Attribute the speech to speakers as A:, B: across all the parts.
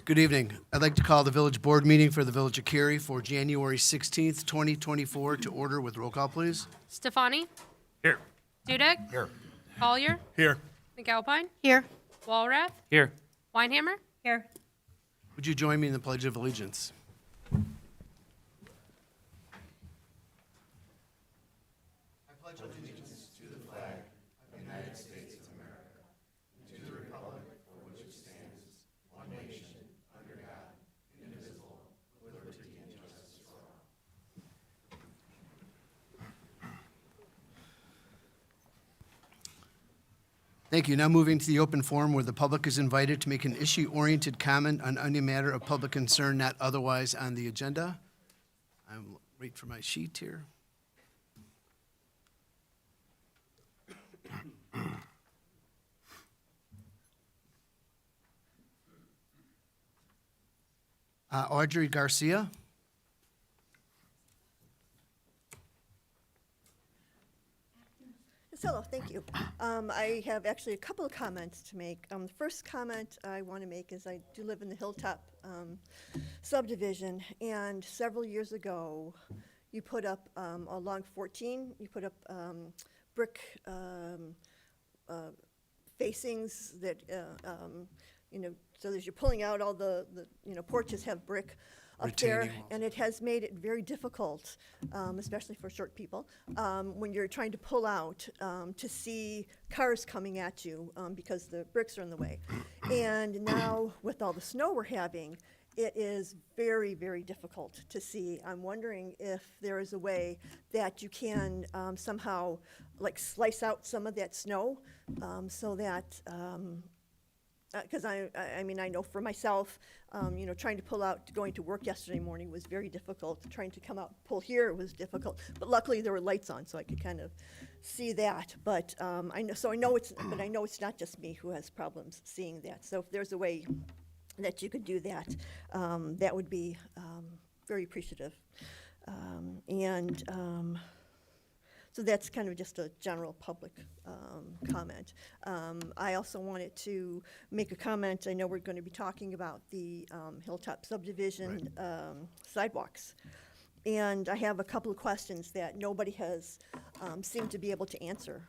A: Good evening. I'd like to call the village board meeting for the Village of Cary for January 16th, 2024 to order with roll call, please.
B: Stefani?
C: Here.
B: Dudek?
C: Here.
B: Collier?
C: Here.
B: McAlpine?
D: Here.
B: Walrath?
C: Here.
B: Weinhammer?
D: Here.
A: Would you join me in the Pledge of Allegiance? Thank you. Now moving to the open forum where the public is invited to make an issue-oriented comment on any matter of public concern not otherwise on the agenda. I'm waiting for my sheet here. Audrey Garcia.
D: Yes, hello, thank you. I have actually a couple of comments to make. The first comment I want to make is I do live in the Hilltop subdivision, and several years ago, you put up along 14, you put up brick facings that, so as you're pulling out all the porches have brick up there,
A: Retaining walls.
D: and it has made it very difficult, especially for short people, when you're trying to pull out, to see cars coming at you, because the bricks are in the way. And now, with all the snow we're having, it is very, very difficult to see. I'm wondering if there is a way that you can somehow, like, slice out some of that snow, so that, because I mean, I know for myself, trying to pull out, going to work yesterday morning was very difficult. Trying to come out, pull here was difficult. But luckily there were lights on, so I could kind of see that. But I know it's not just me who has problems seeing that. So if there's a way that you could do that, that would be very appreciative. So that's kind of just a general public comment. I also wanted to make a comment. I know we're going to be talking about the Hilltop subdivision sidewalks. And I have a couple of questions that nobody has seemed to be able to answer.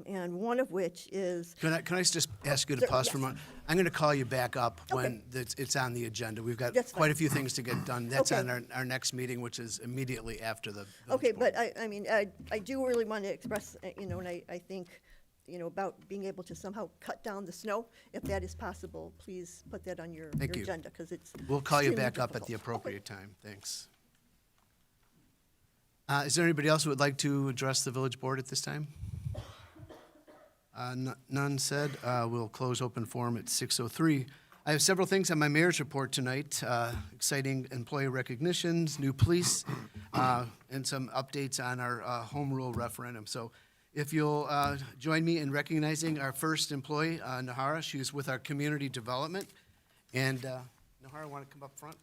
D: And one of which is,
A: Can I just ask you to
D: Sir,
A: pause for a
D: yes.
A: moment? I'm going to call you back up
D: Okay.
A: when it's on the agenda. We've got
D: That's
A: quite
D: fine.
A: a few things to get done. That's
D: Okay.
A: on our next meeting, which is immediately after the village
D: okay,
A: board.
D: but I mean, I do really want to express, and I think, about being able to somehow cut down the snow. If that is possible, please put that on your
A: Thank you.
D: agenda, because it's
A: We'll call you
D: extremely
A: back up at the
D: difficult.
A: appropriate time. Thanks. Is there anybody else who would like to address the village board at this time? None said. We'll close open forum at 6:03. I have several things on my mayor's report tonight, exciting employee recognitions, new police, and some updates on our home rule referendum. So if you'll join me in recognizing our first employee, Nahara. She's with our community development. And Nahara, want to come up front?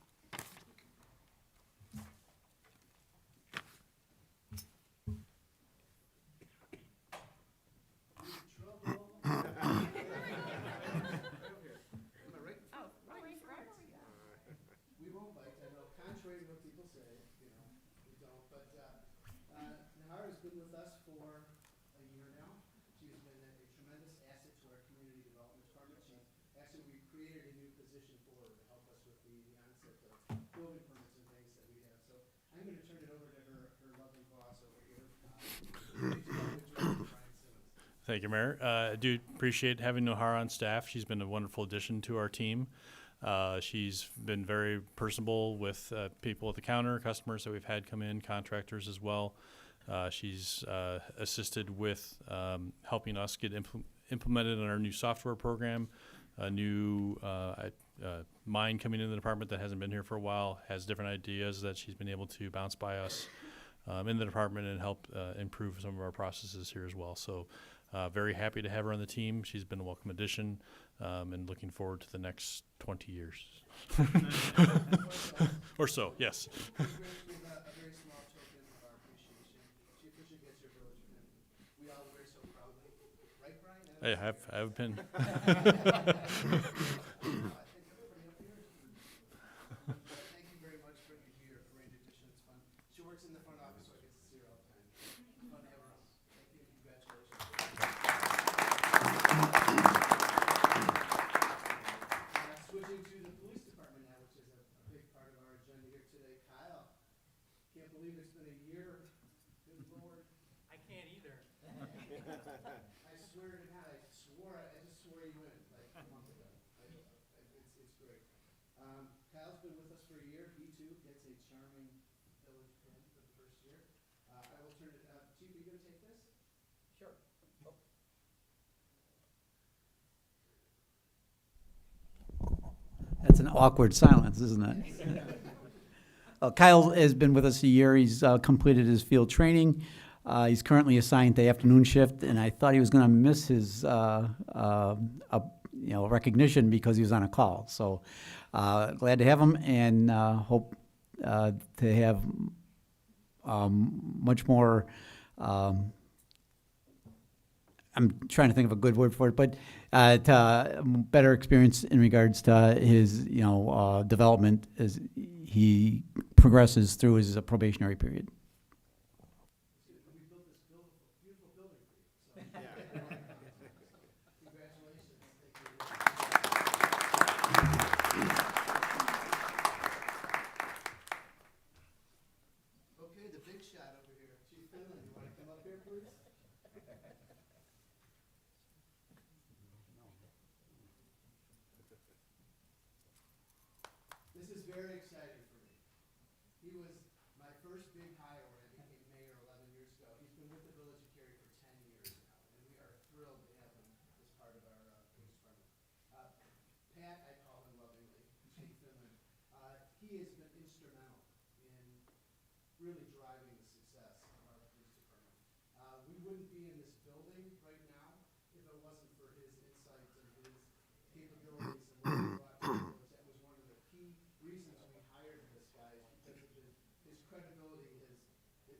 A: We won't bite, I know, contrary to what people say, we don't, but Nahara's been with us for a year now. She's been a tremendous asset to our community development department. We created a new position for her to help us with the onset of building permits and things that we have. So I'm gonna turn it over to her lovely boss over here, Community Development Director Brian Simmons.
E: Thank you, Mayor. I do appreciate having Nohara on staff. She's been a wonderful addition to our team. She's been very personable with people at the counter, customers that we've had come in, contractors as well. She's assisted with helping us get implemented in our new software program. A new mind coming into the department that hasn't been here for a while, has different ideas that she's been able to bounce by us in the department and help improve some of our processes here as well. So very happy to have her on the team. She's been a welcome addition, and looking forward to the next 20 years. Or so, yes.
A: We have a very small token of our appreciation. She officially gets her village pin. We all wear so proudly. Right, Brian?
E: I have a pin.
A: swear to God, I just swore you in like a month ago. It's great. Kyle's been with us for a year. He too gets a charming village pin for the first year. I will turn it, Chief, are you gonna take this?
C: Sure. That's an awkward silence, isn't it? Kyle has been with us a year. He's completed his field training. He's currently assigned to afternoon shift, and I thought he was going to miss his recognition because he was on a call. So glad to have him, and hope to have much more. I'm trying to think of a good word for it, but to better experience in regards to his, development as he progresses through his probationary period.
A: We built this beautiful building for you, so. Congratulations. Okay, the big shot over here. Chief Finley, you wanna come up here, please? This is very exciting for me. He was my first big hire when I became mayor 11 years ago. He's been with the Village of Cary for 10 years now, and we are thrilled to have him as part of our police department. Pat, I call him lovingly, Chief Finley. He has been instrumental in really driving the success of our police department. We wouldn't be in this building right now if it wasn't for his insights and his capabilities and what he brought to the village. That was one of the key reasons we hired this guy, is because of his credibility.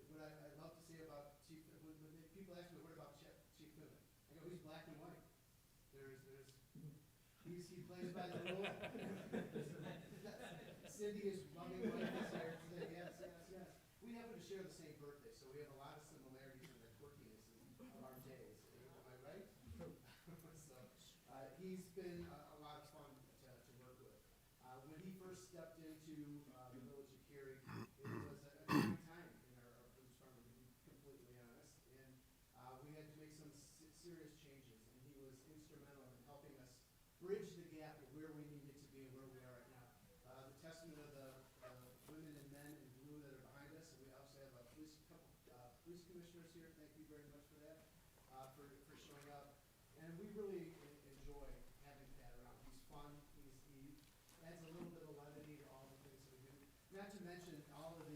A: What I love to say about Chief, when people ask me, what about Chief Finley? I go, he's black and white. He plays by the rules. Cindy is loving wife is here today. Yes. We happen to share the same birthday, so we have a lot of similarities in the quirkinesses of our days. Am I right? So he's been a lot of fun to work with. When he first stepped into the Village of Cary, it was a trying time in our police department, to be completely honest, and we had to make some serious changes, and he was instrumental in helping us bridge the gap of where we needed to be and where we are right now. The testament of the women and men in blue that are behind us, and we also have a police commissioners here. Thank you very much for that, for showing up. And we really enjoy having Pat around. He's fun. He adds a little bit of levity to all the things that we do. Not to mention all of the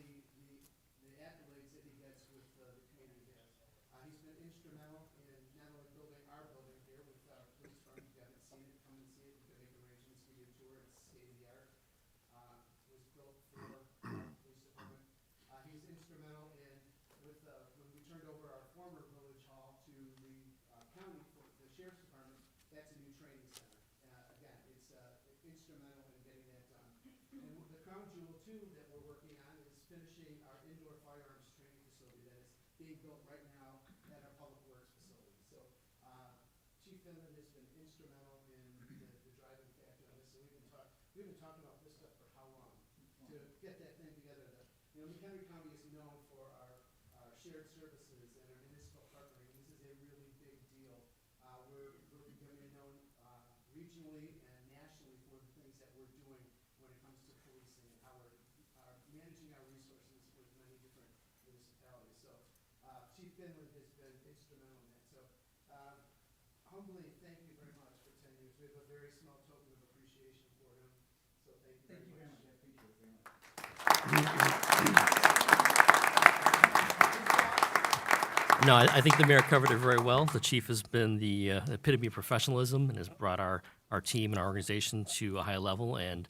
A: accolades that he gets with the community has. He's been instrumental in not only building our building here with our police department. If you haven't seen it, come and see it. We can make arrangements for you to tour. It's state of the art. It was built for our police department. He's instrumental in when we turned over our former village hall to the county for the sheriff's department. That's a new training center. Again, it's instrumental in getting that done. And the crown jewel too that we're working on is finishing our indoor firearms training facility that is being built right now at our public works facility. So Chief Finley has been instrumental in the driving factor on this. So we've been talking about this stuff for how long to get that thing together. McHenry County is known for our shared services and our municipal partnering. This is a really big deal. We're becoming known regionally and nationally for the things that we're doing when it comes to policing and how we're managing our resources with many different municipalities. So Chief Finley has been instrumental in that. So humbly, thank you very much for 10 years. We have a very small token of appreciation for him. So thank you very much.
C: I appreciate it very much.
F: No, I think the mayor covered it very well. The chief has been the epitome of professionalism and has brought our team and our organization to a high level, and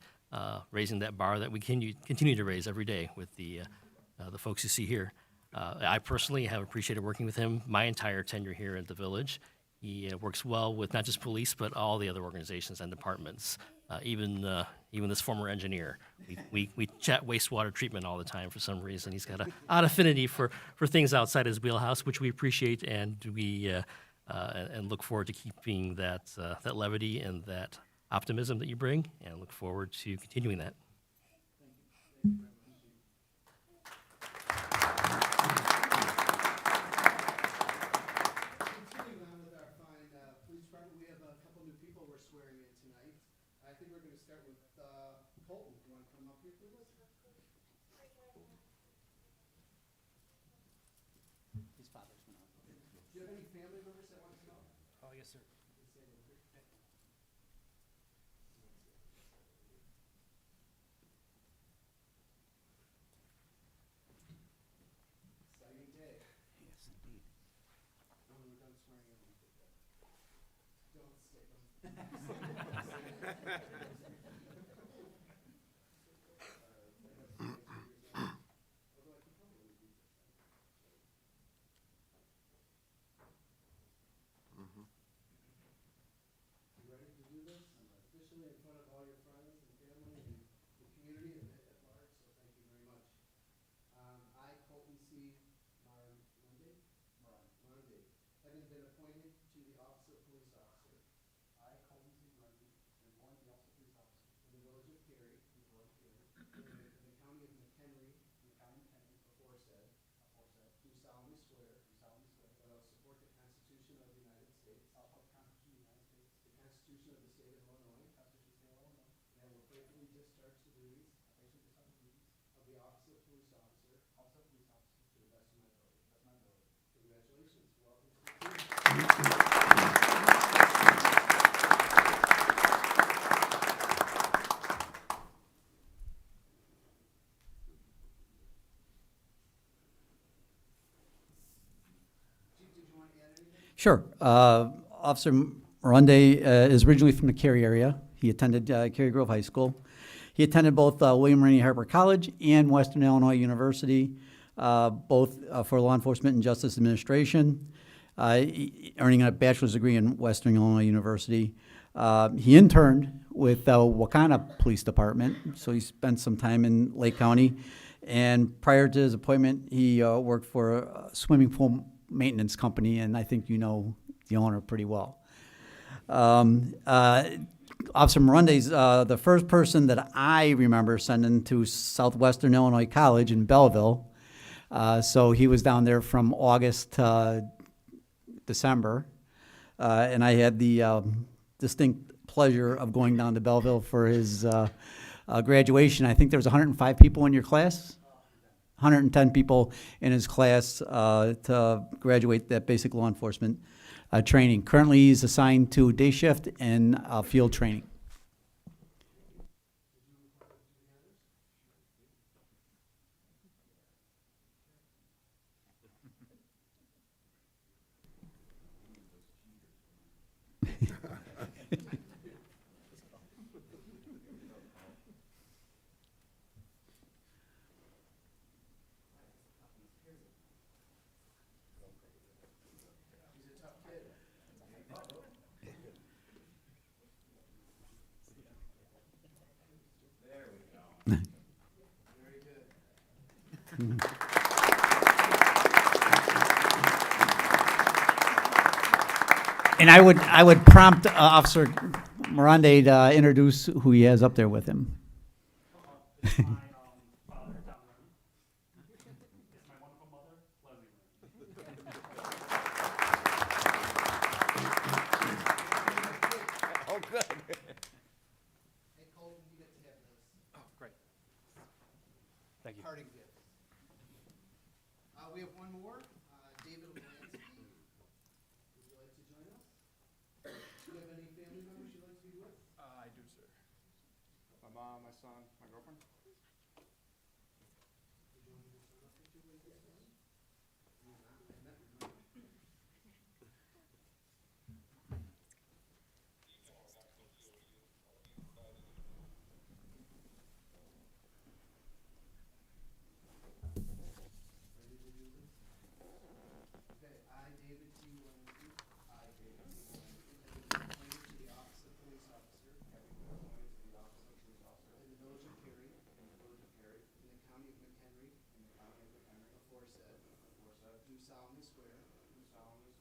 F: raising that bar that we continue to raise every day with the folks you see here. I personally have appreciated working with him my entire tenure here at the village. He works well with not just police, but all the other organizations and departments. Even this former engineer. We chat wastewater treatment all the time for some reason. He's got an odd affinity for things outside his wheelhouse, which we appreciate, and we and look forward to keeping that levity and that optimism that you bring, and look forward to continuing that.
A: Continuing on with our fine think we're gonna start with, Colton. You wanna come up here, please?
C: His father's one.
A: Do you have any family members that want to come up?
C: Oh, yes, sir.
A: Exciting day.
C: Yes, indeed.
A: When we're done swearing in, we'll get that. Don't say them. You ready to do this? Officially in front of all your friends and family and the community at large, so thank you very much. I, Colton C. Monday, having been appointed to the office of police officer. I, Colton C. Monday, am appointed to the office of police officer. In the village of Cary. In the county of McHenry. Aforesaid. Do solemnly swear. That I will support the Constitution of the United States. The Constitution of the State of Illinois. And I will faithfully discharge the duties. Of the office of police officer. To the best of my ability. Congratulations. Welcome to the team. Chief, did you want to add anything?
C: Sure. Officer Morande is originally from the Cary area. He attended Cary Grove High School. He attended both William Rainey Harper College and Western Illinois University, both for law enforcement and justice administration, earning a bachelor's degree in Western Illinois University. He interned with Wakana Police Department, so he spent some time in Lake County. And prior to his appointment, he worked for a swimming pool maintenance company, and I think you know the owner pretty well. Officer Mirande's the first person that I remember sending to Southwestern Illinois College in Belleville. So he was down there from August to December. And I had the distinct pleasure of going down to Belleville for his graduation. I think there was 105 people in your class? 110 people in his class to graduate that basic law enforcement training. Currently, he's assigned to day shift and field training.
A: He's a tough kid. There we go. Very good.
C: And I would prompt Officer Morande to introduce who he has up there with him.
G: Father, Tom Lennon. It's my wonderful mother, Leslie Lennon.
A: Hey, Colton, you get to have this
G: Oh, great. Thank you.
A: parting gift. We have one more, David Lansky. Would you like to join us? Do you have any family members you'd like to be with?
G: I do, sir. My mom, my son, my girlfriend.
A: Would you want to do a picture with this one? You're not, I met your mom. Ready to do this? Okay, I, David T. Lansky. I, David T. Lansky. Having been appointed to the office of police officer. Having been appointed to the office of police officer. In the village of Cary. In the village of Cary. In the county of McHenry. In the county of McHenry. Aforesaid. Do solemnly swear. That I will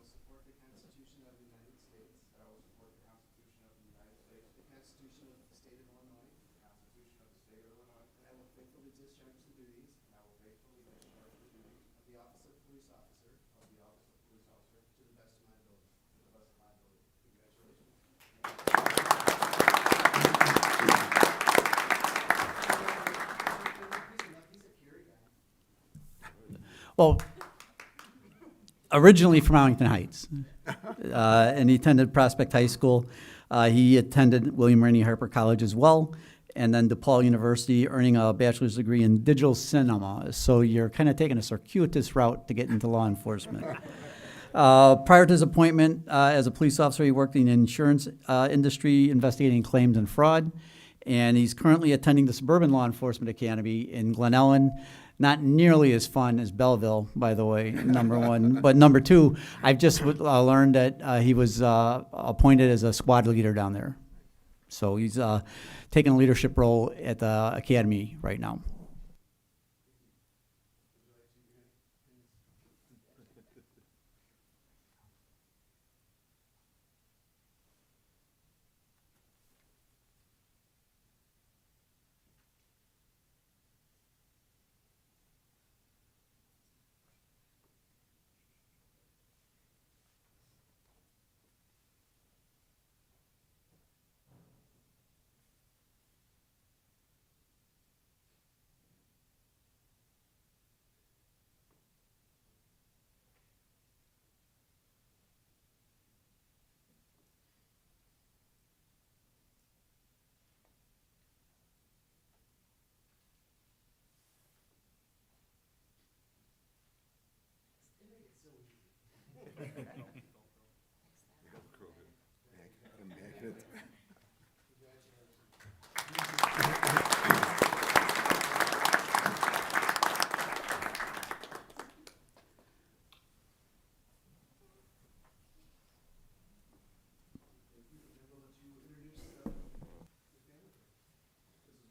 A: support the Constitution of the United States. The Constitution of the State of Illinois. And I will faithfully discharge the duties. Of the office of police officer. To the best of my ability. Congratulations.
C: Well, originally from Arlington Heights, and he attended Prospect High School. He attended William Rainey Harper College as well, and then DePaul University, earning a bachelor's degree in digital cinema. So you're kind of taking a circuitous route to get into law enforcement. Prior to his appointment as a police officer, he worked in the insurance industry, investigating claims and fraud. And he's currently attending the Suburban Law Enforcement Academy in Glen Ellen. Not nearly as fun as Belleville, by the way, number one. But number two, I've just learned that he was appointed as a squad leader down there. So he's taking a leadership role at the academy right now.
G: This is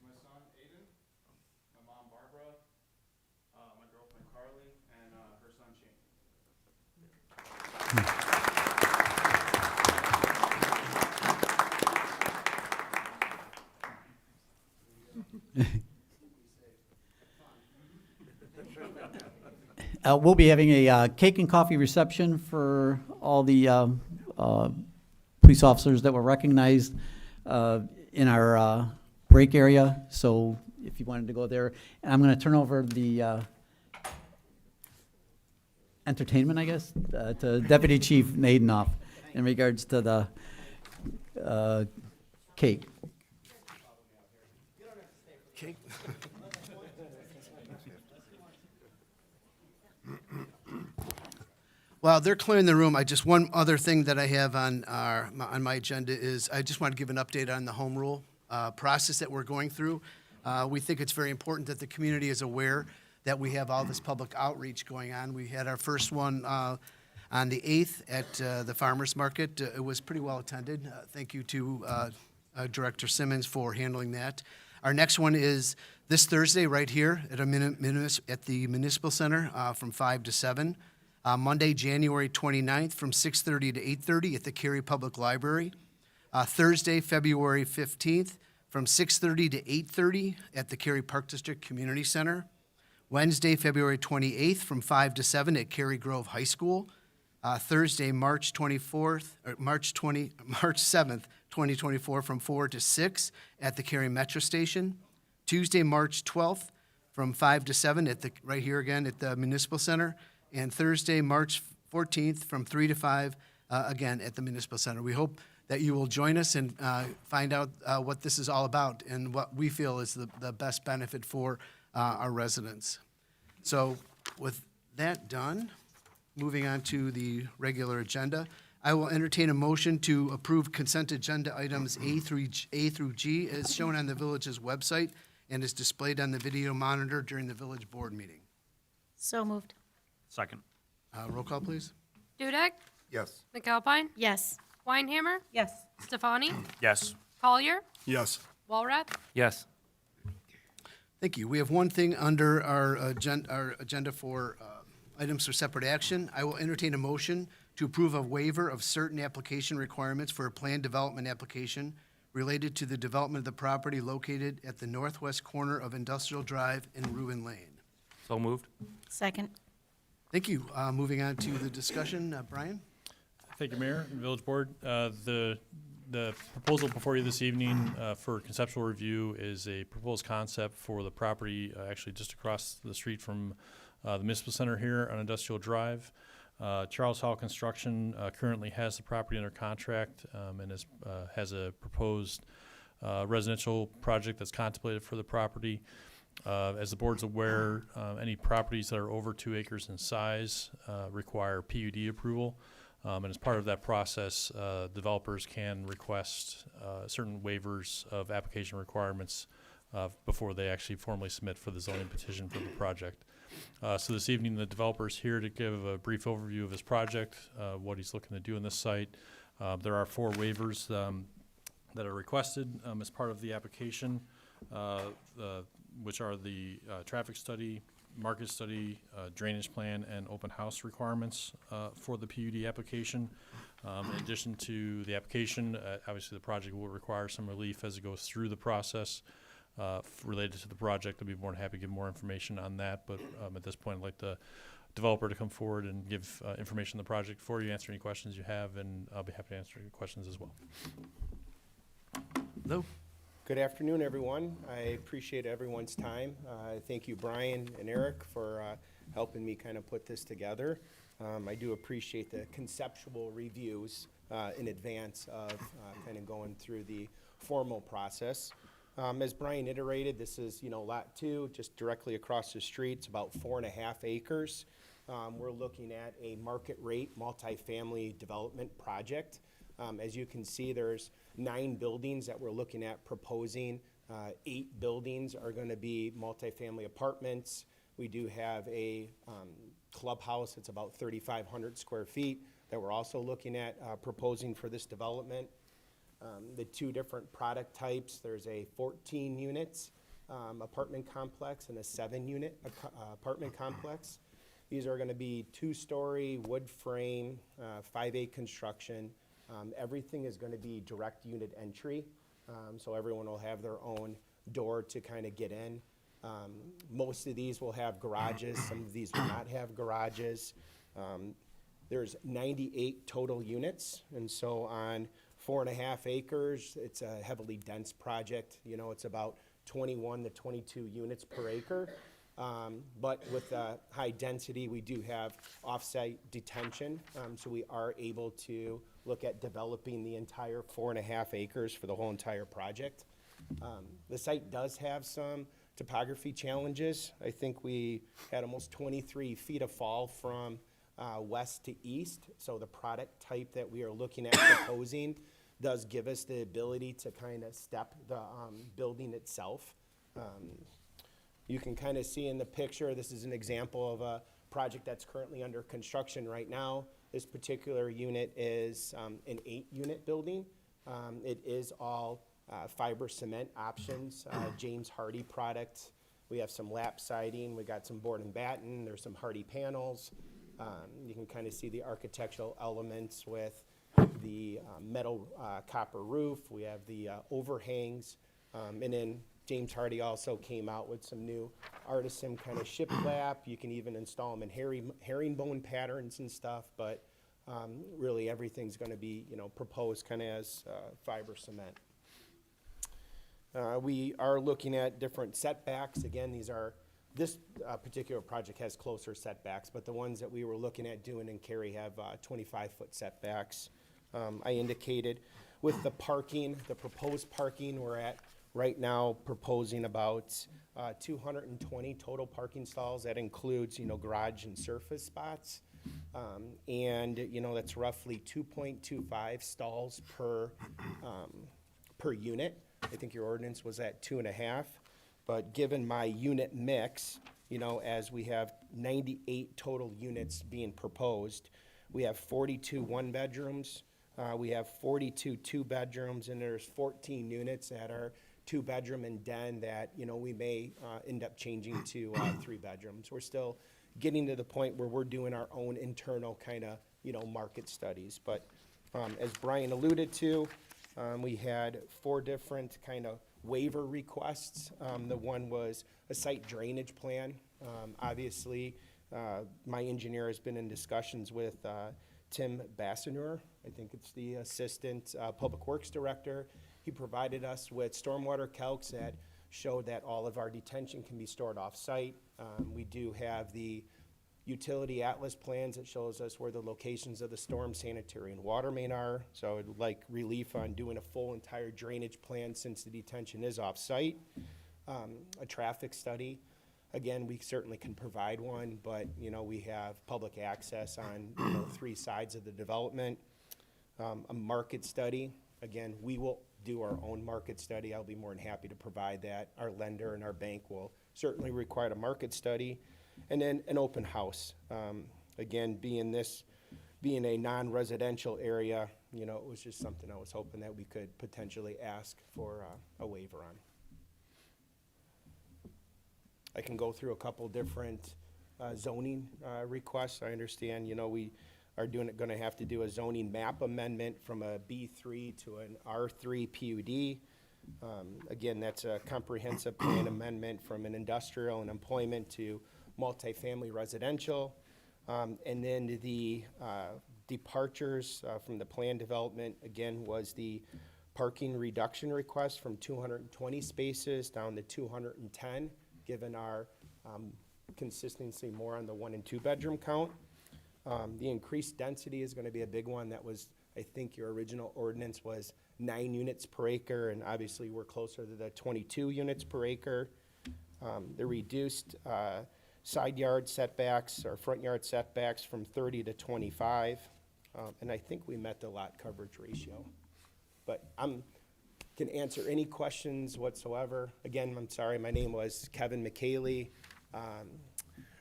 G: my son, Aiden, my mom, Barbara, my girlfriend, Carly, and her son, Shane.
C: We'll be having a cake and coffee reception for all the police officers that were recognized in our break area. So if you wanted to go there, and I'm going to turn over the entertainment, I guess, to Deputy Chief Nadenoff in regards to the cake.
A: While they're clearing the room, one other thing that I have on my agenda is I just want to give an update on the home rule process that we're going through. We think it's very important that the community is aware that we have all this public outreach going on. We had our first one on the 8th at the farmers market. It was pretty well attended. Thank you to Director Simmons for handling that. Our next one is this Thursday right here at the Municipal Center from 5 to 7. Monday, January 29th from 6:30 to 8:30 at the Cary Public Library. Thursday, February 15th from 6:30 to 8:30 at the Cary Park District Community Center. Wednesday, February 28th from 5 to 7 at Cary Grove High School. Thursday, March 7th, 2024 from 4 to 6 at the Cary Metro Station. Tuesday, March 12th from 5 to 7 right here again at the Municipal Center. And Thursday, March 14th from 3 to 5 again at the Municipal Center. We hope that you will join us and find out what this is all about and what we feel is the best benefit for our residents. So with that done, moving on to the regular agenda, I will entertain a motion to approve consent agenda items A through G as shown on the village's website and is displayed on the video monitor during the village board meeting.
H: So moved.
E: Second.
A: Roll call, please.
B: Dudek,
I: Yes.
B: McAlpine,
H: Yes.
B: Weinhammer,
H: Yes.
B: Stefani,
E: Yes.
B: Collier,
I: Yes.
B: Walrath,
E: Yes.
A: Thank you. We have one thing under our agenda for items for separate action. I will entertain a motion to approve a waiver of certain application requirements for a planned development application related to the development of the property located at the northwest corner of Industrial Drive and Ruin Lane.
E: So moved.
H: Second.
A: Thank you. Moving on to the discussion, Brian?
E: Thank you, Mayor and Village Board. The proposal before you this evening for conceptual review is a proposed concept for the property actually just across the street from the Municipal Center here on Industrial Drive. Charles Hall Construction currently has the property under contract and has a proposed residential project that's contemplated for the property. As the board's aware, any properties that are over 2 acres in size require PUD approval. And as part of that process, developers can request certain waivers of application requirements before they actually formally submit for the zoning petition for the project. So this evening, the developer's here to give a brief overview of his project, what he's looking to do in this site. There are 4 waivers that are requested as part of the application, which are the traffic study, market study, drainage plan, and open house requirements for the PUD application. In addition to the application, obviously the project will require some relief as it goes through the process related to the project. I'll be more than happy to give more information on that, but at this point I'd like the developer to come forward and give information on the project for you, answer any questions you have, and I'll be happy to answer your questions as well.
F: Lou?
I: Good afternoon, everyone. I appreciate everyone's time. Thank you, Brian and Eric, for helping me kind of put this together. I do appreciate the conceptual reviews in advance of kind of going through the formal process. As Brian iterated, this is, lot 2, just directly across the street. It's about 4.5 acres. We're looking at a market rate multifamily development project. As you can see, there's 9 buildings that we're looking at proposing. 8 buildings are going to be multifamily apartments. We do have a clubhouse that's about 3,500 square feet that we're also looking at proposing for this development. The 2 different product types, there's a 14 units apartment complex and a 7-unit apartment complex. These are going to be 2-story wood frame, 5A construction. Everything is going to be direct unit entry, so everyone will have their own door to kind of get in. Most of these will have garages. Some of these will not have garages. There's 98 total units, and so on 4.5 acres, it's a heavily dense project. It's about 21 to 22 units per acre. But with high density, we do have off-site detention, so we are able to look at developing the entire 4.5 acres for the whole entire project. The site does have some topography challenges. I think we had almost 23 feet of fall from west to east, so the product type that we are looking at proposing does give us the ability to kind of step the building itself. You can kind of see in the picture, this is an example of a project that's currently under construction right now. This particular unit is an 8-unit building. It is all fiber cement options, James Hardie product. We have some lap siding, we got some board and batten, there's some Hardie panels. You can kind of see the architectural elements with the metal copper roof. We have the overhangs, and then James Hardie also came out with some new artisan kind of shiplap. You can even install them in herringbone patterns and stuff, but really everything's going to be, proposed kind of as fiber cement. We are looking at different setbacks. Again, this particular project has closer setbacks, but the ones that we were looking at doing in Cary have 25-foot setbacks. I indicated with the parking, the proposed parking, we're at right now proposing about 220 total parking stalls. That includes, garage and surface spots. And, that's roughly 2.25 stalls per unit. I think your ordinance was at 2.5. But given my unit mix, as we have 98 total units being proposed, we have 42 1-bedrooms, we have 42 2-bedrooms, and there's 14 units that are 2-bedroom and den that, we may end up changing to 3 bedrooms. We're still getting to the point where we're doing our own internal kind of, market studies. But as Brian alluded to, we had 4 different kind of waiver requests. The one was a site drainage plan. Obviously, my engineer has been in discussions with Tim Bassanur. I think it's the Assistant Public Works Director. He provided us with stormwater calcs that showed that all of our detention can be stored off-site. We do have the utility atlas plans that shows us where the locations of the storm, sanitary, and water main are. So I'd like relief on doing a full entire drainage plan since the detention is off-site. A traffic study. Again, we certainly can provide one, but, you know, we have public access on, you know, 3 sides of the development. A market study. Again, we will do our own market study. I'll be more than happy to provide that. Our lender and our bank will certainly require a market study. And then an open house. Again, being a non-residential area, you know, it was just something I was hoping that we could potentially ask for a waiver on. I can go through a couple different zoning requests. I understand, you know, we are gonna have to do a zoning map amendment from a B3 to an R3 PUD. Again, that's a comprehensive plan amendment from an industrial and employment to multifamily residential. And then the departures from the plan development, again, was the parking reduction request from 220 spaces down to 210, given our consistency more on the 1 and 2 bedroom count. The increased density is gonna be a big one. That was, I think your original ordinance was 9 units per acre, and obviously we're closer to the 22 units per acre. The reduced side yard setbacks or front yard setbacks from 30 to 25. And I think we met the lot coverage ratio. But can answer any questions whatsoever. Again, I'm sorry, my name was Kevin McKaylee.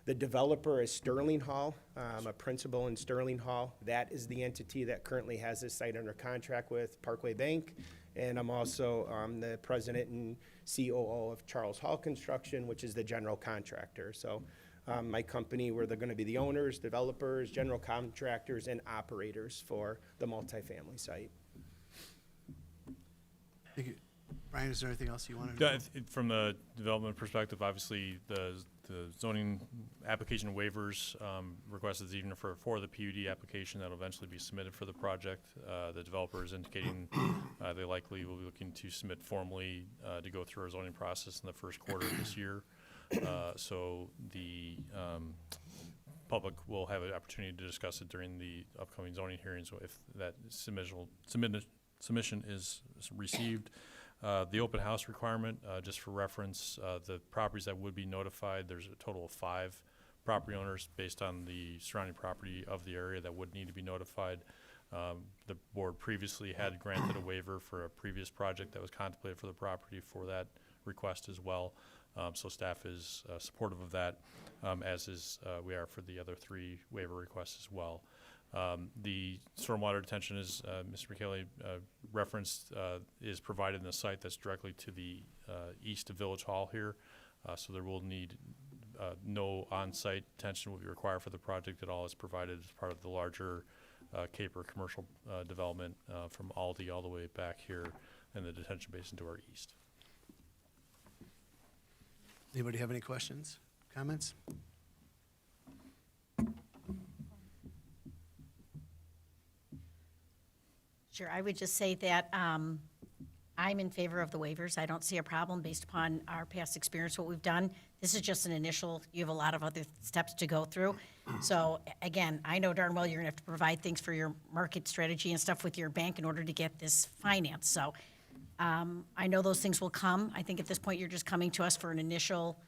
I: The developer is Sterling Hall. I'm a principal in Sterling Hall. That is the entity that currently has this site under contract with Parkway Bank. And I'm also the president and COO of Charles Hall Construction, which is the general contractor. So my company, where they're gonna be the owners, developers, general contractors, and operators for the multifamily site.
A: Thank you. Brian, is there anything else you wanted to
E: Yeah,
A: know?
E: from the development perspective, obviously, the zoning application waivers requested even for the PUD application that'll eventually be submitted for the project. The developer is indicating they likely will be looking to submit formally to go through our zoning process in the first quarter of this year. So the public will have an opportunity to discuss it during the upcoming zoning hearings if that submission is received. The open house requirement, just for reference, the properties that would be notified, there's a total of 5 property owners based on the surrounding property of the area that would need to be notified. The board previously had granted a waiver for a previous project that was contemplated for the property for that request as well. So staff is supportive of that, as is we are for the other 3 waiver requests as well. The stormwater detention, as Mr. McKaylee referenced, is provided in the site that's directly to the east of Village Hall here. So there will need no on-site detention will be required for the project at all. It's provided as part of the larger Caper commercial development from Aldi all the way back here in the detention basin to our east.
A: Anybody have any questions, comments?
H: Sure, I would just say that I'm in favor of the waivers. I don't see a problem based upon our past experience, what we've done. This is just an initial, you have a lot of other steps to go through. So again, I know darn well you're gonna have to provide things for your market strategy and stuff with your bank in order to get this financed. So I know those things will come. I think at this point, you're just coming to us for an initial,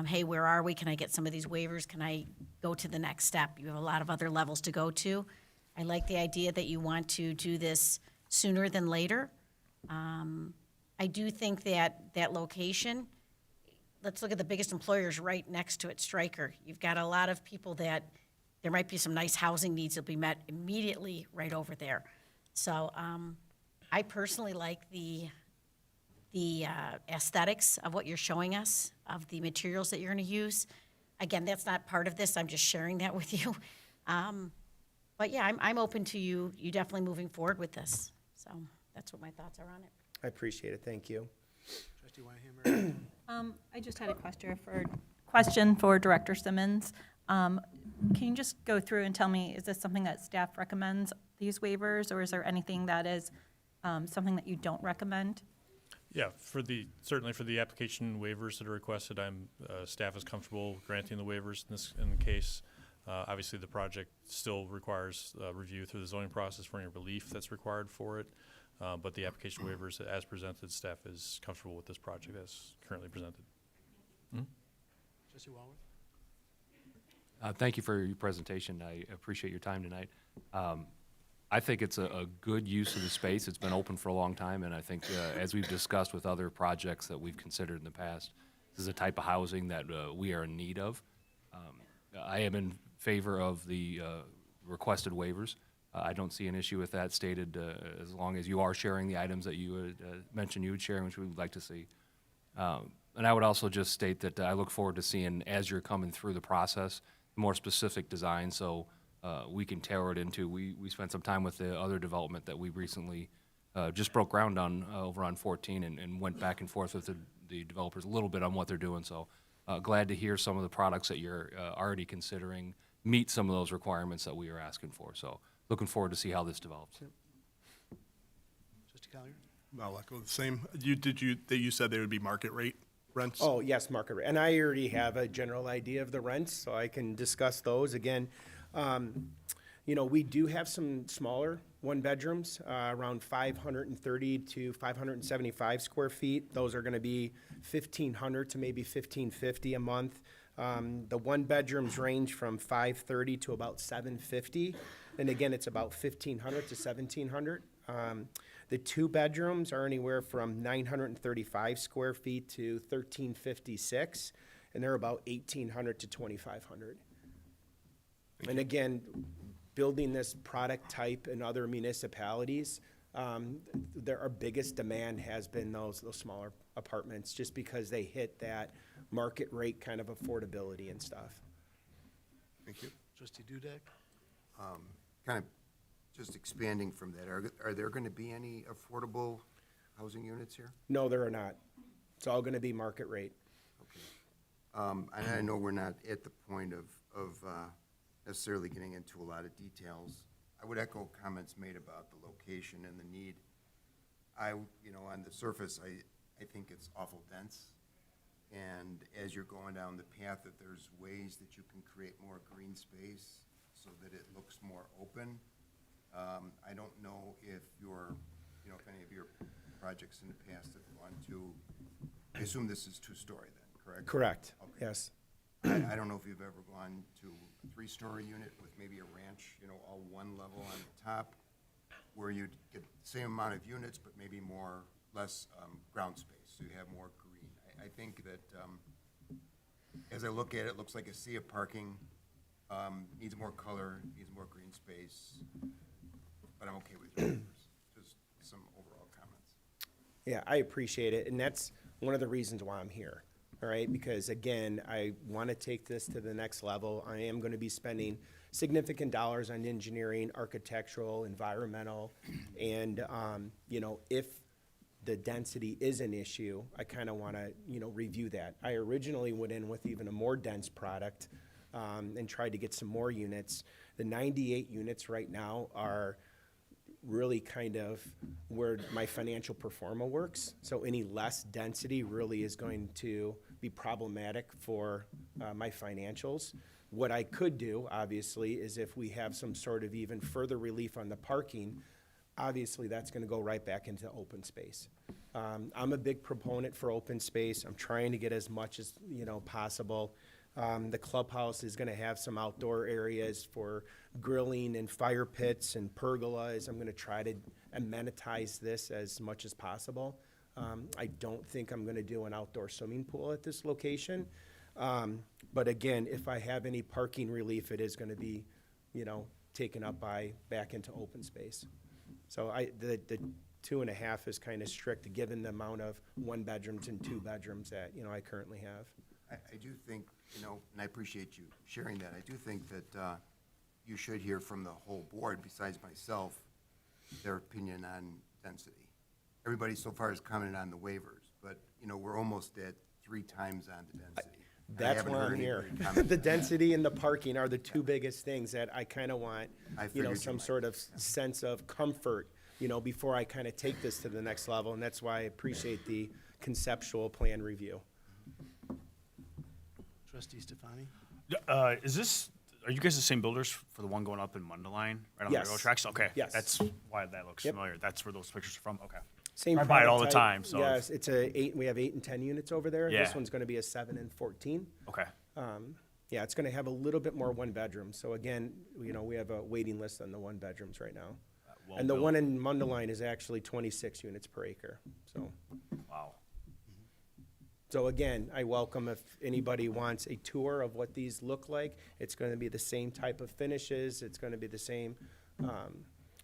H: hey, where are we? Can I get some of these waivers? Can I go to the next step? You have a lot of other levels to go to. I like the idea that you want to do this sooner than later. I do think that that location, let's look at the biggest employers right next to it, Stryker. You've got a lot of people that, there might be some nice housing needs that'll be met immediately right over there. So I personally like the aesthetics of what you're showing us, of the materials that you're gonna use. Again, that's not part of this, I'm just sharing that with you. But yeah, I'm open to you definitely moving forward with this. So that's what my thoughts are on it.
I: I appreciate it, thank you.
A: Trustee Wyhammer?
J: I just had a question for Director Simmons. Can you just go through and tell me, is this something that staff recommends, these waivers, or is there anything that is something that you don't recommend?
E: Yeah, certainly for the application waivers that are requested, staff is comfortable granting the waivers in the case. Obviously, the project still requires review through the zoning process for any relief that's required for it. But the application waivers as presented, staff is comfortable with this project as currently presented.
A: Trustee Walworth?
K: Thank you for your presentation. I appreciate your time tonight. I think it's a good use of the space. It's been open for a long time, and I think as we've discussed with other projects that we've considered in the past, this is a type of housing that we are in need of. I am in favor of the requested waivers. I don't see an issue with that stated as long as you are sharing the items that you would mentioned you would share, which we would like to see. And I would also just state that I look forward to seeing, as you're coming through the process, more specific design so we can tailor it into. We spent some time with the other development that we recently just broke ground on over on 14 and went back and forth with the developers a little bit on what they're doing. So glad to hear some of the products that you're already considering meet some of those requirements that we are asking for. So looking forward to see how this develops.
A: Trustee Collier?
L: I'll echo the same. You said they would be market rate rents?
I: Oh, yes, market rate. And I already have a general idea of the rents, so I can discuss those. Again, we do have some smaller one-bedrooms, around 530 to 575 square feet. Those are going to be 1,500 to maybe 1,550 a month. The one-bedrooms range from 530 to about 750. And again, it's about 1,500 to 1,700. The two-bedrooms are anywhere from 935 square feet to 1,356, and they're about 1,800 to 2,500. And again, building this product type in other municipalities, our biggest demand has been those smaller apartments, just because they hit that market rate kind of affordability and stuff.
L: Thank you.
A: Trustee Dudek?
M: Kind of just expanding from that, are there going to be any affordable housing units here?
I: No, there are not. It's all going to be market rate.
M: And I know we're not at the point of necessarily getting into a lot of details. I would echo comments made about the location and the need. On the surface, I think it's awful dense. And as you're going down the path, that there's ways that you can create more green space so that it looks more open. I don't know if if any of your projects in the past have gone to, I assume this is two-story then, correct?
I: Correct,
M: Okay.
I: yes.
M: I don't know if you've ever gone to a three-story unit with maybe a ranch, all one level on the top, where you'd get the same amount of units, but maybe less ground space, so you have more green. I think that, as I look at it, it looks like a sea of parking, needs more color, needs more green space, but I'm okay with your numbers. Just some overall comments.
I: Yeah, I appreciate it, and that's one of the reasons why I'm here, all right? Because again, I want to take this to the next level. I am going to be spending significant dollars on engineering, architectural, environmental, and, if the density is an issue, I kind of want to, review that. I originally went in with even a more dense product and tried to get some more units. The 98 units right now are really kind of where my financial pro forma works. So any less density really is going to be problematic for my financials. What I could do, obviously, is if we have some sort of even further relief on the parking, obviously that's going to go right back into open space. I'm a big proponent for open space. I'm trying to get as much as possible. The clubhouse is going to have some outdoor areas for grilling and fire pits and pergolas. I'm going to try to amenitize this as much as possible. I don't think I'm going to do an outdoor swimming pool at this location. But again, if I have any parking relief, it is going to be, taken up back into open space. So the 2.5 is kind of strict, given the amount of one bedrooms and two bedrooms that, I currently have.
M: I do think, and I appreciate you sharing that, I do think that you should hear from the whole board, besides myself, their opinion on density. Everybody so far has commented on the waivers, but, we're almost at 3 times on the density.
I: That's why I'm here. The density and the parking are the two biggest things that I kind of want, some sort of sense of comfort before I kind of take this to the next level, and that's why I appreciate the conceptual plan review.
N: Trustee Stefani?
G: Are you guys the same builders for the one going up in Mundelein, right on the
I: Yes.
G: railroad tracks? Okay.
I: Yes.
G: That's why that looks
I: Yep.
G: familiar. That's where those pictures are from? Okay.
I: Same
G: I buy it all the
I: prototype.
G: time, so.
I: Yes, it's we have 8 and 10 units over there. This
G: Yeah.
I: one's gonna be a 7 and 14.
G: Okay.
I: Yeah, it's gonna have a little bit more one bedroom. So again, we have a waiting list on the one bedrooms right now.
G: well
I: And the
G: built.
I: one in Mundelein is actually 26 units per acre, so.
G: Wow.
I: So again, I welcome if anybody wants a tour of what these look like. It's gonna be the same type of finishes, it's gonna be the same,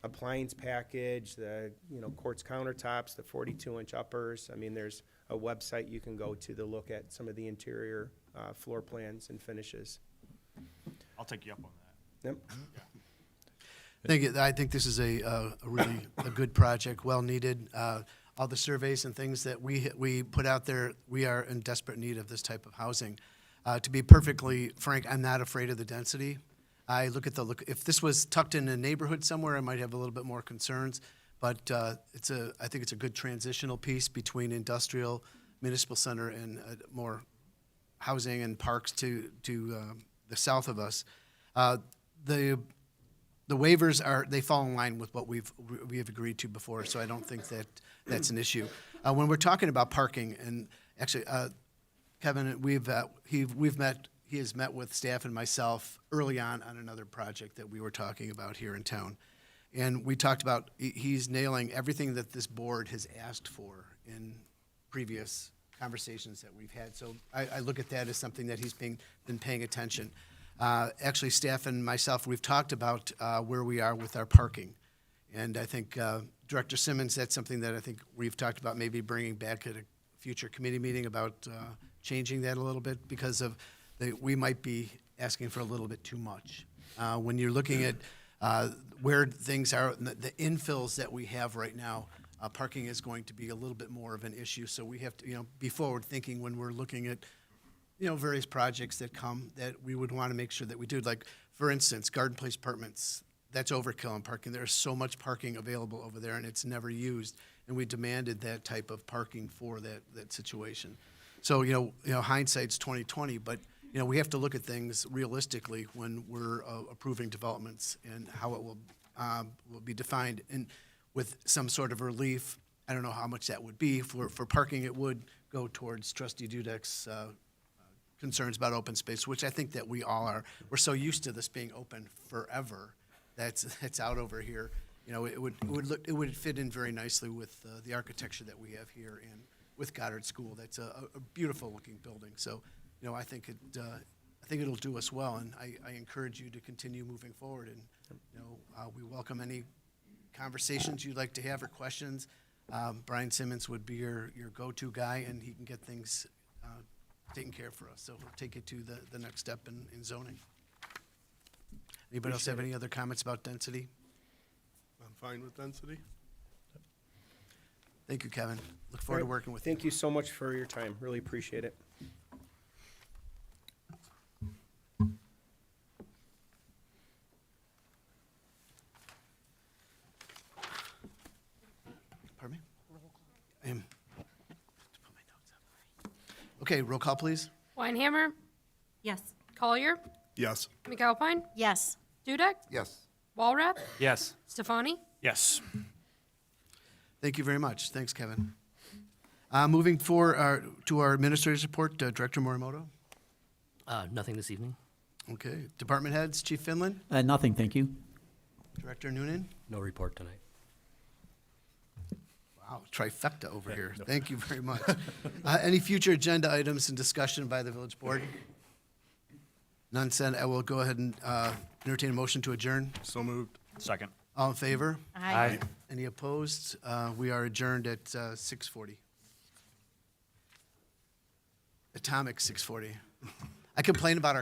I: appliance package, the, quartz countertops, the 42-inch uppers. I mean, there's a website you can go to look at some of the interior, floor plans and finishes.
G: I'll take you up on that.
I: Yep.
N: Thank you. I think this is a really a good project, well needed. All the surveys and things that we put out there, we are in desperate need of this type of housing. To be perfectly frank, I'm not afraid of the density. I look at if this was tucked in a neighborhood somewhere, I might have a little bit more concerns. But I think it's a good transitional piece between industrial, municipal center, and more housing and parks to the south of us. The waivers they fall in line with what we have agreed to before, so I don't think that's an issue. When we're talking about parking, and actually, Kevin, he has met with staff and myself early on another project that we were talking about here in town. And we talked about, he's nailing everything that this board has asked for in previous conversations that we've had. So I look at that as something that he's been paying attention. Actually, staff and myself, we've talked about where we are with our parking. And I think Director Simmons, that's something that I think we've talked about maybe bringing back at a future committee meeting about changing that a little bit because of we might be asking for a little bit too much. When you're looking at where things are, the infills that we have right now, parking is going to be a little bit more of an issue. So we have to, be forward thinking when we're looking at, various projects that come that we would want to make sure that we do. Like, for instance, Garden Place Apartments, that's overkill in parking. There's so much parking available over there and it's never used. And we demanded that type of parking for that situation. So, hindsight's 20/20, but we have to look at things realistically when we're approving developments and how it will be defined. And with some sort of relief, I don't know how much that would be. For parking, it would go towards Trustee Dudek's concerns about open space, which I think that we all are. We're so used to this being open forever that's out over here. It would fit in very nicely with the architecture that we have here and with Goddard School. That's a beautiful looking building. So, I think it'll do us well, and I encourage you to continue moving forward. And we welcome any conversations you'd like to have or questions. Brian Simmons would be your go-to guy, and he can get things taken care of for us. So we'll take it to the next step in zoning. Anybody else have any other comments about density?
L: I'm fine with density.
N: Thank you, Kevin. Look forward to working with you.
I: Thank you so much for your time. Really appreciate it.
N: Pardon me? Okay, roll call, please.
B: Weinhammer,
J: Yes.
B: Collier,
L: Yes.
B: McAlpine,
H: Yes.
B: Dudek,
M: Yes.
B: Walrath,
K: Yes.
B: Stefani.
G: Yes.
N: Thank you very much. Thanks, Kevin. Moving to our administrator's report, Director Morimoto.
F: Nothing this evening.
N: Okay, department heads, Chief Finland,
C: Nothing, thank you.
N: Director Noonan.
F: No report tonight.
N: Wow, trifecta over here. Thank you very much. Any future agenda items and discussion by the village board? None said. I will go ahead and entertain a motion to adjourn.
L: So moved.
G: Second.
N: All in favor?
H: Aye.
N: Any opposed? We are adjourned at 6:40. Atomic 6:40. I complain about our